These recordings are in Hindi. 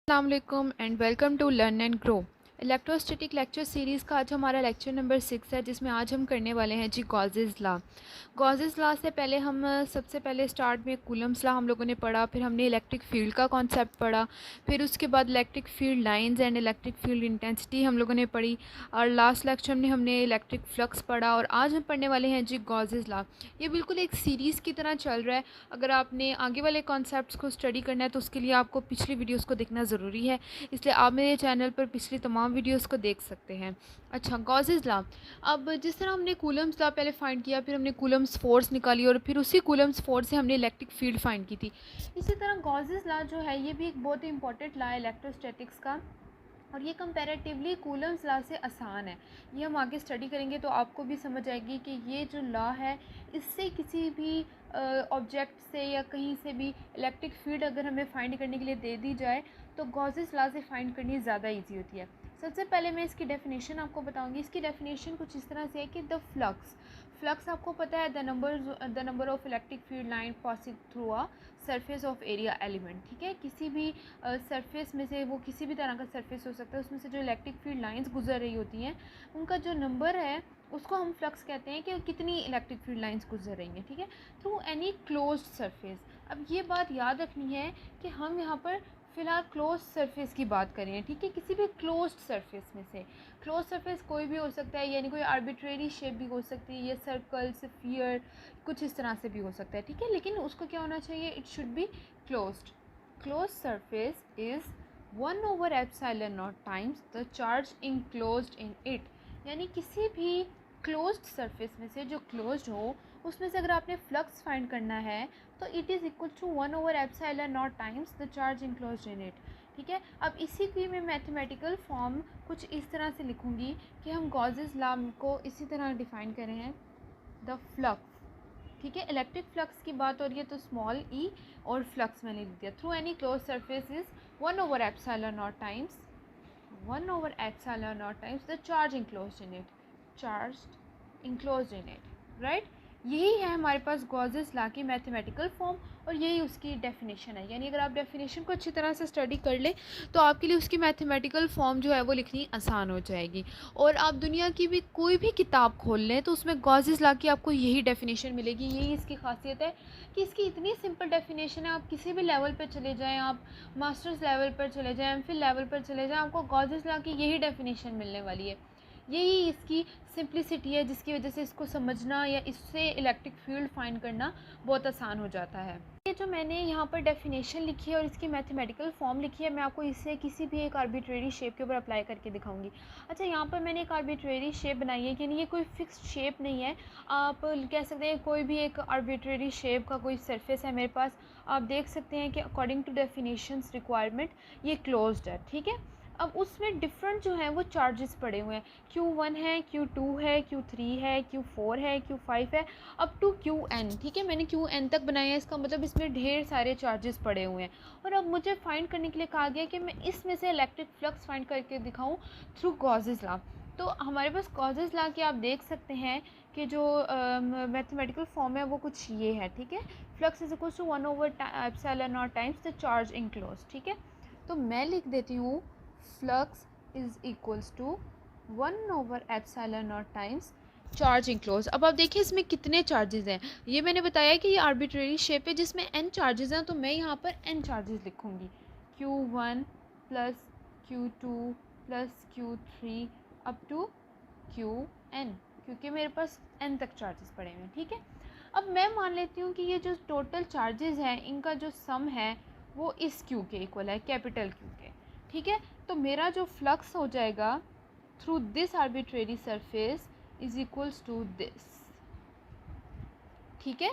अस्सलाम वालेकुम and welcome to learn and grow. Electrostatic lecture series का आज हमारा लेक्चर नंबर 6 है, जिसमें आज हम करने वाले हैं जी गॉसेस लॉ। गॉसेस लॉ से पहले हम सबसे पहले स्टार्ट में कूलम्स लॉ हम लोगों ने पढ़ा, फिर हमने इलेक्ट्रिक फील्ड का कॉन्सेप्ट पढ़ा, फिर उसके बाद electric field lines and electric field intensity हम लोगों ने पढ़ी, और लास्ट लेक्चर में हमने इलेक्ट्रिक फ्लक्स पढ़ा। और आज हम पढ़ने वाले हैं जी गॉसेस लॉ। ये बिल्कुल एक सीरीज़ की तरह चल रहा है। अगर आपने आगे वाले कॉन्सेप्ट्स को स्टडी करना है तो उसके लिए आपको पिछली वीडियोज़ को देखना ज़रूरी है, इसलिए आप मेरे चैनल पर पिछली तमाम वीडियोस को देख सकते हैं। अच्छा, गॉसेस लॉ। अब जिस तरह हमने कूलम्स लॉ पहले फाइंड किया, फिर हमने कूलम्स फोर्स निकाली और फिर उसी कूलम्स फोर्स से हमने इलेक्ट्रिक फील्ड फाइंड की थी। इसी तरह गॉसेस लॉ जो है ये भी एक बहुत ही इंपॉर्टेंट लॉ है इलेक्ट्रोस्टैटिक्स का, और ये कंपैरेटिवली कूलम्स लॉ से आसान है। ये हम आगे स्टडी करेंगे तो आपको भी समझ आएगी कि ये जो लॉ है इससे किसी भी ऑब्जेक्ट से या कहीं से भी इलेक्ट्रिक फील्ड अगर हमें फाइंड करने के लिए दे दी जाए तो गॉसेस लॉ से फाइंड करनी ज़्यादा इजी होती है। सबसे पहले मैं इसकी डेफिनेशन आपको बताऊंगी। इसकी डेफिनेशन कुछ इस तरह से है कि द फ्लक्स आपको पता है the number of electric field line passing through a surface of area element. ठीक है, किसी भी सरफेस में से, वो किसी भी तरह का सरफेस हो सकता है, उसमें से जो इलेक्ट्रिक फील्ड लाइंस गुजर रही होती हैं उनका जो नंबर है उसको हम फ्लक्स कहते हैं कि कितनी इलेक्ट्रिक फील्ड लाइंस गुजर रही हैं। ठीक है, थ्रू एनी क्लोज्ड सरफेस। अब ये बात याद रखनी है कि हम यहाँ पर फ़िलहाल क्लोज सरफेस की बात करें। ठीक है, किसी भी क्लोज्ड सरफेस में से। क्लोज सरफेस कोई भी हो सकता है, यानी कोई आर्बिट्रेरी शेप भी हो सकती है, या सर्कल स्फीयर कुछ इस तरह से भी हो सकता है। ठीक है, लेकिन उसको क्या होना चाहिए, it should be closed. Close surface is 1/epsilon naught times the charge enclosed in it. यानी किसी भी क्लोज्ड सरफेस में से जो क्लोज्ड हो उसमें से अगर आपने फ्लक्स फाइंड करना है तो it is equal to 1/epsilon naught times the charge enclosed in it. ठीक है, अब इसी की मैं मैथमेटिकल फॉर्म कुछ इस तरह से लिखूंगी कि हम गॉसेस लॉ को इसी तरह डिफाइन कर रहे हैं। द फ्लक्स, ठीक है, इलेक्ट्रिक फ्लक्स की बात हो रही है तो स्मॉल ई और फ्लक्स मैंने लिख दिया। Through any close surface is 1/epsilon naught times 1/epsilon naught times the charge enclosed in it. Charge enclosed in it, right. यही है हमारे पास गॉसेस लॉ की मैथमेटिकल फॉर्म, और यही उसकी डेफिनेशन है। यानी अगर आप डेफिनेशन को अच्छी तरह से स्टडी कर ले तो आपके लिए उसकी मैथमेटिकल फॉर्म जो है वो लिखनी आसान हो जाएगी। और आप दुनिया की भी कोई भी किताब खोल लें तो उसमें गॉसेस लॉ की आपको यही डेफिनेशन मिलेगी। यही इसकी खासियत है कि इसकी इतनी सिंपल डेफिनेशन है, आप किसी भी लेवल पर चले जाएँ, आप मास्टर्स लेवल पर चले जाएँ, एमफिल लेवल पर चले जाएँ, आपको गॉसेस लॉ की यही डेफिनेशन मिलने वाली है। यही इसकी सिंप्लिसिटी है जिसकी वजह से इसको समझना या इससे इलेक्ट्रिक फील्ड फाइंड करना बहुत आसान हो जाता है। ये जो मैंने यहाँ पर डेफिनेशन लिखी है और इसकी मैथमेटिकल फॉर्म लिखी है, मैं आपको इससे किसी भी एक आर्बिट्रेरी शेप के ऊपर अप्लाई करके दिखाऊंगी। अच्छा, यहाँ पर मैंने एक आर्बिट्रेरी शेप बनाई है, यानी ये कोई फिक्स्ड शेप नहीं है। आप कह सकते हैं कोई भी एक आर्बिट्रेरी शेप का कोई सरफेस है मेरे पास, आप देख सकते हैं कि अकॉर्डिंग टू डेफिनेशंस रिक्वायरमेंट ये क्लोज्ड है। ठीक है, अब उसमें डिफरेंट जो हैं वो चार्जेस पड़े हुए हैं। Q1 है, Q2 है, Q3 है, Q4 है, Q5 है, अप टू Qn। ठीक है, मैंने Qn तक बनाया है, इसका मतलब इसमें ढेर सारे चार्जेस पड़े हुए हैं। और अब मुझे फाइंड करने के लिए कहा गया कि मैं इसमें से इलेक्ट्रिक फ्लक्स फाइंड करके दिखाऊं थ्रू गॉसेस लॉ। तो हमारे पास गॉसेस लॉ के आप देख सकते हैं कि जो मैथमेटिकल फॉर्म है वो कुछ ये है। ठीक है, flux is equal to 1/epsilon naught times the charge enclose. ठीक है, तो मैं लिख देती हूँ flux is equals to 1/epsilon naught times charge enclose. अब आप देखिए इसमें कितने चार्जेस हैं। ये मैंने बताया कि ये आर्बिट्रेरी शेप है जिसमें n चार्जेस हैं, तो मैं यहाँ पर n चार्जेस लिखूँगी। Q1 plus Q2 plus Q3 up to Qn, क्योंकि मेरे पास n तक चार्जेस पड़े हुए हैं। ठीक है, अब मैं मान लेती हूँ कि ये जो टोटल चार्जेस हैं इनका जो सम है वो इस Q के इक्वल है, कैपिटल Q के। ठीक है, तो मेरा जो फ्लक्स हो जाएगा through this arbitrary surface is equals to this. ठीक है,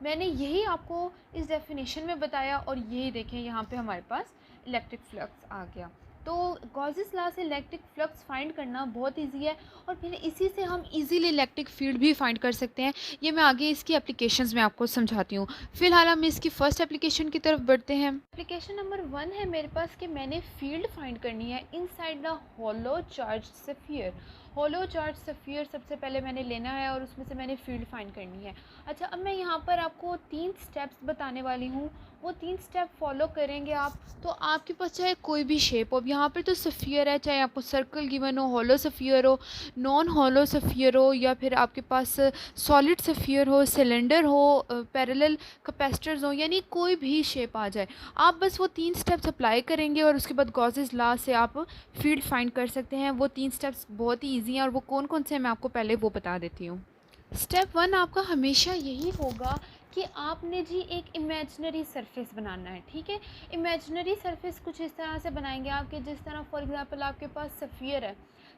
मैंने यही आपको इस डेफिनेशन में बताया, और यही देखें यहाँ पे हमारे पास इलेक्ट्रिक फ्लक्स आ गया। तो गॉसेस लॉ से इलेक्ट्रिक फ्लक्स फाइंड करना बहुत इजी है, और फिर इसी से हम इजीली इलेक्ट्रिक फील्ड भी फाइंड कर सकते हैं। ये मैं आगे इसकी एप्लीकेशंस में आपको समझाती हूँ। फिलहाल हम इसकी फ़र्स्ट एप्लीकेशन की तरफ बढ़ते हैं। एप्लीकेशन नंबर 1 है मेरे पास कि मैंने फील्ड फाइंड करनी है inside the hollow charge sphere. Hollow charge sphere सबसे पहले मैंने लेना है और उसमें से मैंने फील्ड फाइंड करनी है। अच्छा, अब मैं यहाँ पर आपको 3 स्टेप्स बताने वाली हूँ वो 3 स्टेप फॉलो करेंगे आप, तो आपके पास चाहे कोई भी शेप हो, अब यहाँ पर तो सफ़ियर है, चाहे आपको सर्कल गिवन हो, हॉलो सफ़ियर हो, नॉन हॉलो सफ़ियर हो, या फिर आपके पास सॉलिड सफ़ियर हो, सिलेंडर हो, पैरेलल कैपेसिटर्स हो, यानी कोई भी शेप आ जाए, आप बस वो 3 स्टेप्स अप्लाई करेंगे और उसके बाद गॉसेस लॉ से आप फील्ड फाइंड कर सकते हैं। वो 3 स्टेप्स बहुत ही ईजी हैं और वो कौन कौन से हैं मैं आपको पहले वो बता देती हूँ। स्टेप 1 आपका हमेशा यही होगा कि आपने जी एक इमेजिनरी सरफेस बनाना है, ठीक है। इमेजिनरी सरफेस कुछ इस तरह से बनाएंगे आपके, जिस तरह फॉर एग्जांपल आपके पास सफ़ियर है,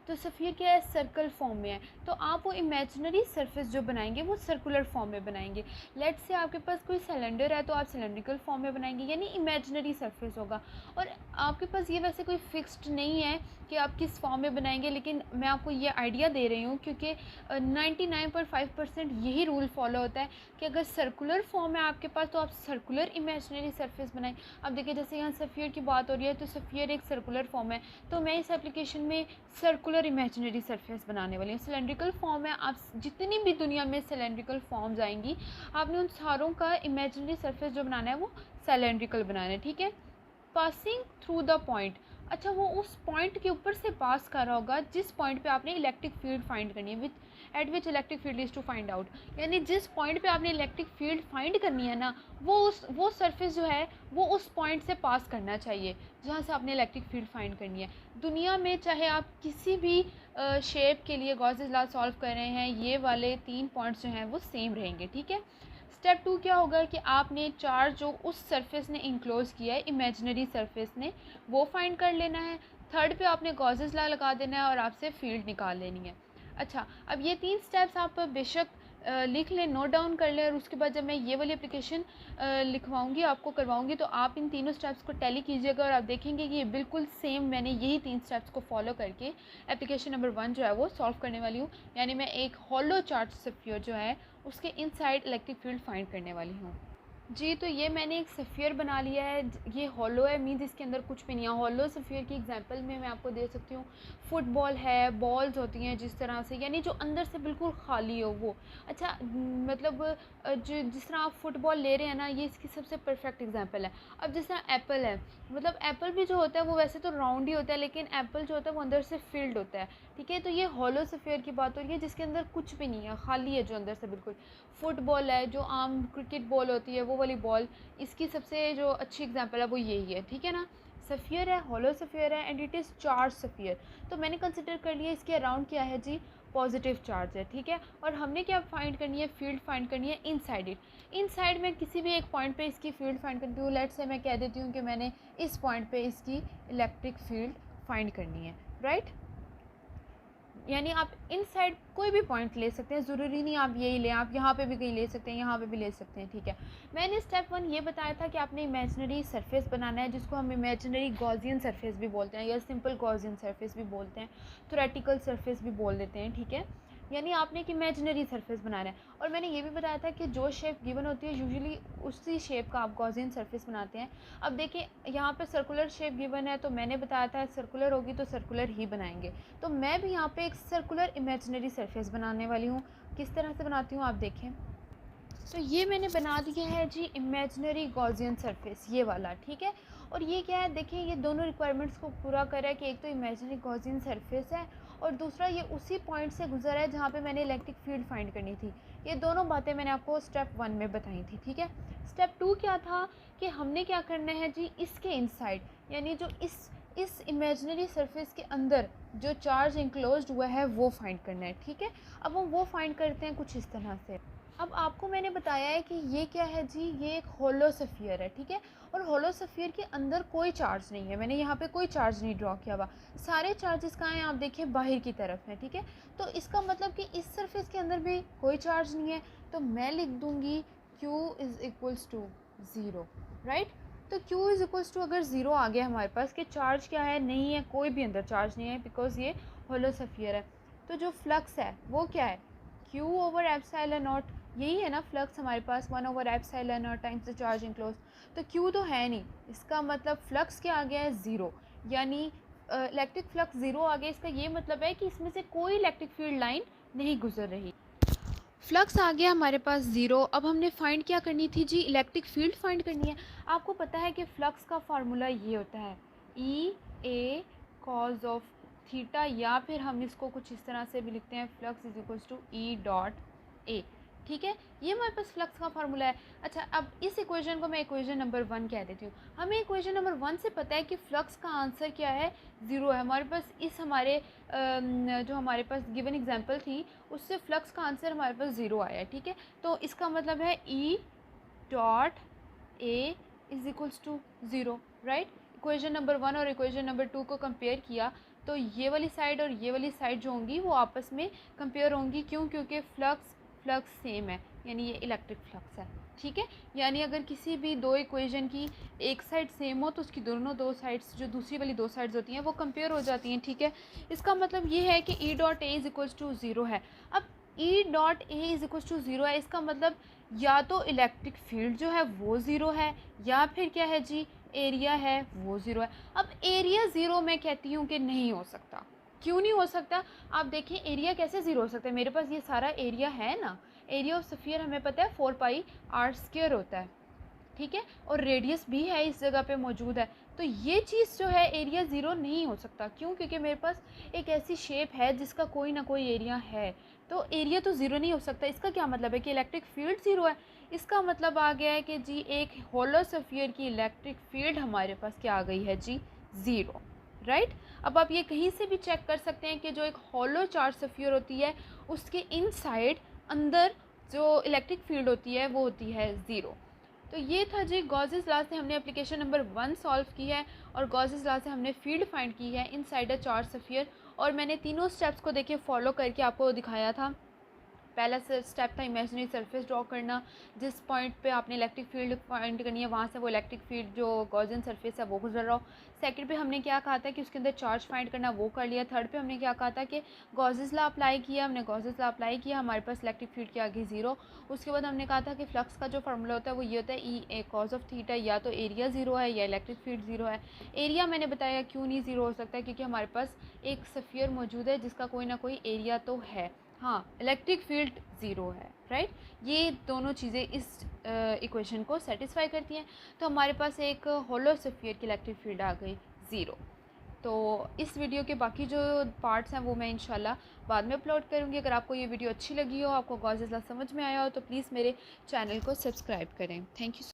तो सफ़ियर क्या है, सर्कल फॉर्म में है, तो आप वो इमेजिनरी सरफेस जो बनाएंगे वो सर्कुलर फॉर्म में बनाएंगे। लेट से आपके पास कोई सिलेंडर है तो आप सिलेंड्रिकल फॉर्म में बनाएंगे, यानी इमेजिनरी सरफेस होगा। और आपके पास ये वैसे कोई फिक्स्ड नहीं है कि आप किस फॉर्म में बनाएंगे, लेकिन मैं आपको ये आइडिया दे रही हूँ क्योंकि 99.5% यही रूल फॉलो होता है कि अगर सर्कुलर फॉर्म है आपके पास तो आप सर्कुलर इमेजिनरी सरफेस बनाएं। अब देखिए जैसे यहाँ सफ़ियर की बात हो रही है, तो सफ़ियर एक सर्कुलर फॉर्म है, तो मैं इस एप्लीकेशन में सर्कुलर इमेजिनरी सरफेस बनाने वाली हूँ। सिलेंड्रिकल फॉर्म है, आप जितनी भी दुनिया में सिलेंड्रिकल फॉर्म्स आएंगी, आपने उन सारों का इमेजिनरी सरफेस जो बनाना है वो सिलेंड्रिकल बनाना है, ठीक है। पासिंग थ्रू द पॉइंट, अच्छा वो उस पॉइंट के ऊपर से पास कर रहा होगा जिस पॉइंट पे आपने इलेक्ट्रिक फील्ड फाइंड करनी है, which at which electric field is to find out, यानी जिस पॉइंट पे आपने इलेक्ट्रिक फील्ड फाइंड करनी है ना, वो सरफेस जो है वो उस पॉइंट से पास करना चाहिए जहाँ से आपने इलेक्ट्रिक फील्ड फाइंड करनी है। दुनिया में चाहे आप किसी भी शेप के लिए गॉसेस लॉ सॉल्व कर रहे हैं, ये वाले 3 पॉइंट्स जो हैं वो सेम रहेंगे, ठीक है। स्टेप 2 क्या होगा कि आपने चार्ज जो उस सरफेस ने इंक्लोज किया है, इमेजिनरी सरफेस ने, वो फाइंड कर लेना है। थर्ड पे आपने गॉसेस लॉ लगा देना है और आपसे फील्ड निकाल लेनी है। अच्छा, अब ये 3 स्टेप्स आप बेशक लिख लें, नोट डाउन कर लें, और उसके बाद जब मैं ये वाली एप्लीकेशन लिखवाऊंगी, आपको करवाऊंगी, तो आप इन तीनों स्टेप्स को टैली कीजिएगा और आप देखेंगे कि ये बिल्कुल सेम मैंने यही 3 स्टेप्स को फॉलो करके एप्लीकेशन नंबर 1 जो है वो सॉल्व करने वाली हूँ। यानी मैं एक हॉलो चार्ज सफ़ियर जो है उसके इनसाइड इलेक्ट्रिक फील्ड फाइंड करने वाली हूँ। जी, तो ये मैंने एक सफ़ियर बना लिया है, ये हॉलो है, मीन्स इसके अंदर कुछ भी नहीं है। हॉलो सफ़ियर की एग्जांपल में मैं आपको दे सकती हूँ, फुटबॉल है, बॉल्स होती हैं जिस तरह से, यानी जो अंदर से बिल्कुल खाली हो वो। अच्छा, मतलब जो जिस तरह आप फुटबॉल ले रहे हैं ना, ये इसकी सबसे परफेक्ट एग्जांपल है। अब जिस तरह एप्पल है, मतलब एप्पल भी जो होता है वो वैसे तो राउंड ही होता है, लेकिन एप्पल जो होता है वो अंदर से फिल्ड होता है, ठीक है। तो ये हॉलो सफ़ियर की बात हो रही है जिसके अंदर कुछ भी नहीं है, खाली है जो अंदर से बिल्कुल। फुटबॉल है, जो आम क्रिकेट बॉल होती है वो वाली बॉल, इसकी सबसे जो अच्छी एग्जांपल है वो यही है, ठीक है ना। सफ़ियर है, हॉलो सफ़ियर है, and it is charge sphere. तो मैंने कंसिडर कर लिया इसके अराउंड क्या है जी, पॉजिटिव चार्ज है, ठीक है। और हमने क्या फाइंड करनी है, फील्ड फाइंड करनी है इनसाइड इट। इनसाइड में किसी भी एक पॉइंट पे इसकी फील्ड फाइंड करती हूँ। लेट्स से मैं कह देती हूँ कि मैंने इस पॉइंट पे इसकी इलेक्ट्रिक फील्ड फाइंड करनी है, राइट। यानी आप इनसाइड कोई भी पॉइंट ले सकते हैं, ज़रूरी नहीं आप यही लें, आप यहाँ पे भी कहीं ले सकते हैं, यहाँ पे भी ले सकते हैं, ठीक है। मैंने स्टेप 1 ये बताया था कि आपने इमेजिनरी सरफेस बनाना है, जिसको हम इमेजिनरी गॉसियन सरफेस भी बोलते हैं, या सिंपल गॉसियन सरफेस भी बोलते हैं, थ्योरेटिकल सरफेस भी बोल देते हैं, ठीक है। यानी आपने एक इमेजिनरी सरफेस बनाना है। और मैंने ये भी बताया था कि जो शेप गिवन होती है यूजुअली उसी शेप का आप गॉसियन सरफेस बनाते हैं। अब देखिए यहाँ पे सर्कुलर शेप गिवन है, तो मैंने बताया था सर्कुलर होगी तो सर्कुलर ही बनाएंगे। तो मैं भी यहाँ पे एक सर्कुलर इमेजिनरी सरफेस बनाने वाली हूँ। किस तरह से बनाती हूँ आप देखें। तो ये मैंने बना दिया है जी इमेजिनरी गॉसियन सरफेस, ये वाला, ठीक है। और ये क्या है, देखिए ये दोनों रिक्वायरमेंट्स को पूरा कर रहा है कि एक तो इमेजिनरी गॉसियन सरफेस है और दूसरा ये उसी पॉइंट से गुजरा है जहाँ पे मैंने इलेक्ट्रिक फील्ड फाइंड करनी थी। ये दोनों बातें मैंने आपको स्टेप 1 में बताई थी, ठीक है। स्टेप 2 क्या था कि हमने क्या करना है जी, इसके इनसाइड, यानी जो इस इमेजिनरी सरफेस के अंदर जो चार्ज इंक्लोज्ड हुआ है वो फाइंड करना है, ठीक है। अब हम वो फाइंड करते हैं कुछ इस तरह से। अब आपको मैंने बताया है कि ये क्या है जी, ये एक होलो सफ़ियर है, ठीक है। और होलो सफ़ियर के अंदर कोई चार्ज नहीं है, मैंने यहाँ पे कोई चार्ज नहीं ड्रॉ किया हुआ, सारे चार्जेस कहाँ हैं आप देखिए, बाहर की तरफ हैं, ठीक है। तो इसका मतलब कि इस सरफेस के अंदर भी कोई चार्ज नहीं है, तो मैं लिख दूँगी Q is equals to 0, right. तो Q इज़ इक्वल्स टू अगर 0 आ गया हमारे पास कि चार्ज क्या है, नहीं है, कोई भी अंदर चार्ज नहीं है, बिकॉज ये होलो सफ़ियर है। तो जो फ्लक्स है वो क्या है, Q ओवर एप्सिलॉन नॉट, यही है ना फ्लक्स हमारे पास, 1 over epsilon not times the charge enclose. तो Q तो है नहीं, इसका मतलब फ्लक्स क्या आ गया है, 0, यानी इलेक्ट्रिक फ्लक्स 0 आ गया। इसका ये मतलब है कि इसमें से कोई इलेक्ट्रिक फील्ड लाइन नहीं गुजर रही। फ्लक्स आ गया हमारे पास ज़ीरो। अब हमने फाइंड क्या करनी थी जी, इलेक्ट्रिक फील्ड फाइंड करनी है। आपको पता है कि फ्लक्स का फार्मूला ये होता है ई ए कॉज ऑफ थीटा, या फिर हम इसको कुछ इस तरह से भी लिखते हैं, flux is equals to E dot A. ठीक है, ये हमारे पास फ्लक्स का फार्मूला है। अच्छा, अब इस इक्वेशन को मैं इक्वेशन नंबर 1 कह देती हूँ। हमें इक्वेशन नंबर 1 से पता है कि फ्लक्स का आंसर क्या है, ज़ीरो है हमारे पास। इस हमारे जो हमारे पास गिवन एग्जांपल थी उससे फ्लक्स का आंसर हमारे पास ज़ीरो आया है। ठीक है, तो इसका मतलब है E dot A is equals to zero, right. Equation number 1 और इक्वेशन नंबर 2 को कंपेयर किया तो ये वाली साइड और ये वाली साइड जो होंगी वो आपस में कंपेयर होंगी। क्यों? क्योंकि फ्लक्स सेम है, यानी ये इलेक्ट्रिक फ्लक्स है। ठीक है, यानी अगर किसी भी दो इक्वेशन की एक साइड सेम हो तो उसकी दोनों दो साइड्स, जो दूसरी वाली दो साइड्स होती हैं, वो कंपेयर हो जाती हैं। ठीक है, इसका मतलब ये है कि E dot A is equals to zero है। अब E dot A is equals to zero है, इसका मतलब या तो इलेक्ट्रिक फील्ड जो है वो ज़ीरो है, या फिर क्या है जी, एरिया है वो ज़ीरो है। अब एरिया ज़ीरो मैं कहती हूँ कि नहीं हो सकता। क्यों नहीं हो सकता? आप देखें, एरिया कैसे ज़ीरो हो सकता है? मेरे पास ये सारा एरिया है ना, एरिया ऑफ स्फीयर हमें पता है 4 पाई आर स्क्वायर होता है। ठीक है, और रेडियस भी है इस जगह पे मौजूद है, तो ये चीज़ जो है एरिया ज़ीरो नहीं हो सकता। क्यों? क्योंकि मेरे पास एक ऐसी शेप है जिसका कोई ना कोई एरिया है, तो एरिया तो ज़ीरो नहीं हो सकता। इसका क्या मतलब है कि इलेक्ट्रिक फील्ड ज़ीरो है। इसका मतलब आ गया है कि जी एक होलो स्फीयर की इलेक्ट्रिक फील्ड हमारे पास क्या आ गई है जी, ज़ीरो, राइट। अब आप ये कहीं से भी चेक कर सकते हैं कि जो एक होलो चार्ज स्फीयर होती है उसके इनसाइड अंदर जो इलेक्ट्रिक फील्ड होती है वो होती है ज़ीरो। तो ये था जी गॉसेस लॉ से हमने एप्लीकेशन नंबर 1 सॉल्व की है, और गॉसेस लॉ से हमने फील्ड फाइंड की है इनसाइड अ चार्ज स्फीयर। और मैंने तीनों स्टेप्स को देखिए फॉलो करके आपको दिखाया था। पहला स्टेप था इमेजिनरी सरफेस ड्रॉ करना, जिस पॉइंट पे आपने इलेक्ट्रिक फील्ड फाइंड करनी है वहाँ से वो इलेक्ट्रिक फील्ड जो गॉसियन सरफेस है वो गुजर रहा हो। सेकंड पे हमने क्या कहा था कि उसके अंदर चार्ज फाइंड करना, वो कर लिया। थर्ड पे हमने क्या कहा था कि गॉसेस लॉ अप्लाई किया, हमने गॉसेस लॉ अप्लाई किया, हमारे पास इलेक्ट्रिक फील्ड की आ गई ज़ीरो। उसके बाद हमने कहा था कि फ्लक्स का जो फार्मूला होता है वो ये होता है ई ए कॉज ऑफ थीटा, या तो एरिया ज़ीरो है या इलेक्ट्रिक फील्ड ज़ीरो है। एरिया मैंने बताया क्यों नहीं ज़ीरो हो सकता है, क्योंकि हमारे पास एक स्फीयर मौजूद है जिसका कोई ना कोई एरिया तो है। हाँ, इलेक्ट्रिक फील्ड ज़ीरो है, राइट। ये दोनों चीज़ें इस इक्वेशन को सेटिस्फाई करती हैं। तो हमारे पास एक होलो स्फीयर की इलेक्ट्रिक फील्ड आ गई ज़ीरो। तो इस वीडियो के बाकी जो पार्ट्स हैं वो मैं इंशाल्लाह बाद में अपलोड करूँगी। अगर आपको ये वीडियो अच्छी लगी हो, आपको गॉसेस लॉ समझ में आया हो, तो प्लीज़ मेरे चैनल को सब्सक्राइब करें। Thank you so